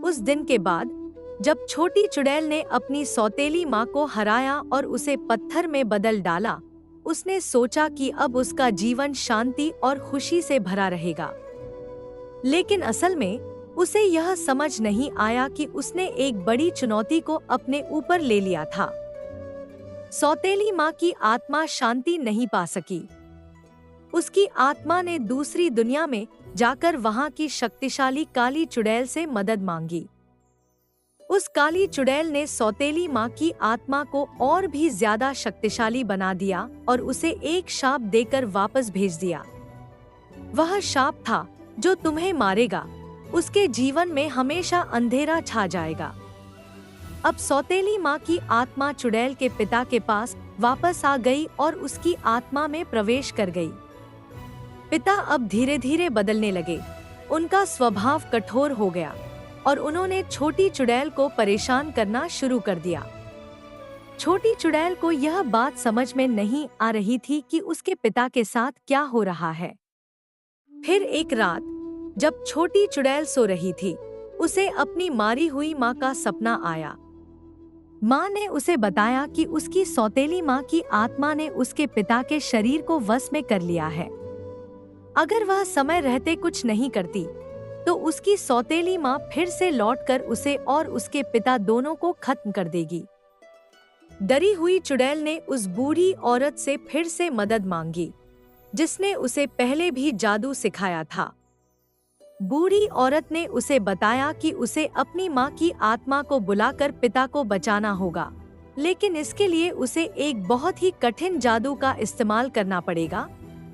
उस दिन के बाद जब छोटी चुड़ैल ने अपनी सौतेली माँ को हराया और उसे पत्थर में बदल डाला, उसने सोचा कि अब उसका जीवन शांति और खुशी से भरा रहेगा। लेकिन असल में उसे यह समझ नहीं आया कि उसने एक बड़ी चुनौती को अपने ऊपर ले लिया था। सौतेली माँ की आत्मा शांति नहीं पा सकी। उसकी आत्मा ने दूसरी दुनिया में जाकर वहां की शक्तिशाली काली चुड़ैल से मदद मांगी। उस काली चुड़ैल ने सौतेली माँ की आत्मा को और भी ज्यादा शक्तिशाली बना दिया और उसे एक शाप देकर वापस भेज दिया। वह शाप था, जो तुम्हें मारेगा, उसके जीवन में हमेशा अंधेरा छा जाएगा। अब सौतेली माँ की आत्मा चुड़ैल के पिता के पास वापस आ गई और उसकी आत्मा में प्रवेश कर गई। पिता अब धीरे धीरे बदलने लगे। उनका स्वभाव कठोर हो गया और उन्होंने छोटी चुड़ैल को परेशान करना शुरू कर दिया। छोटी चुड़ैल को यह बात समझ में नहीं आ रही थी कि उसके पिता के साथ क्या हो रहा है। फिर एक रात जब छोटी चुड़ैल सो रही थी, उसे अपनी मारी हुई माँ का सपना आया। माँ ने उसे बताया कि उसकी सौतेली माँ की आत्मा ने उसके पिता के शरीर को वश में कर लिया है। अगर वह समय रहते कुछ नहीं करती तो उसकी सौतेली माँ फिर से लौटकर उसे और उसके पिता दोनों को खत्म कर देगी। डरी हुई चुड़ैल ने उस बूढ़ी औरत से फिर से मदद मांगी, जिसने उसे पहले भी जादू सिखाया था। बूढ़ी औरत ने उसे बताया कि उसे अपनी माँ की आत्मा को बुलाकर पिता को बचाना होगा, लेकिन इसके लिए उसे एक बहुत ही कठिन जादू का इस्तेमाल करना पड़ेगा,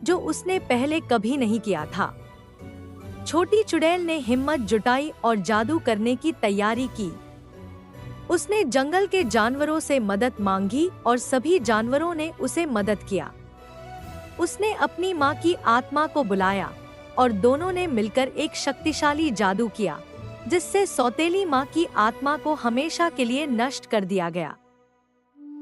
जो उसने पहले कभी नहीं किया था। छोटी चुड़ैल ने हिम्मत जुटाई और जादू करने की तैयारी की। उसने जंगल के जानवरों से मदद मांगी और सभी जानवरों ने उसे मदद किया। उसने अपनी माँ की आत्मा को बुलाया और दोनों ने मिलकर एक शक्तिशाली जादू किया, जिससे सौतेली माँ की आत्मा को हमेशा के लिए नष्ट कर दिया गया।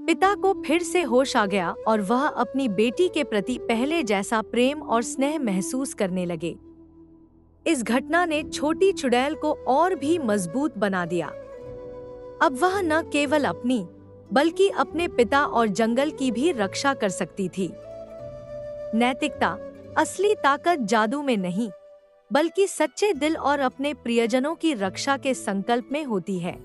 पिता को फिर से होश आ गया और वह अपनी बेटी के प्रति पहले जैसा प्रेम और स्नेह महसूस करने लगे। इस घटना ने छोटी चुड़ैल को और भी मजबूत बना दिया। अब वह न केवल अपनी बल्कि अपने पिता और जंगल की भी रक्षा कर सकती थी। नैतिकता, असली ताकत जादू में नहीं, बल्कि सच्चे दिल और अपने प्रियजनों की रक्षा के संकल्प में होती है।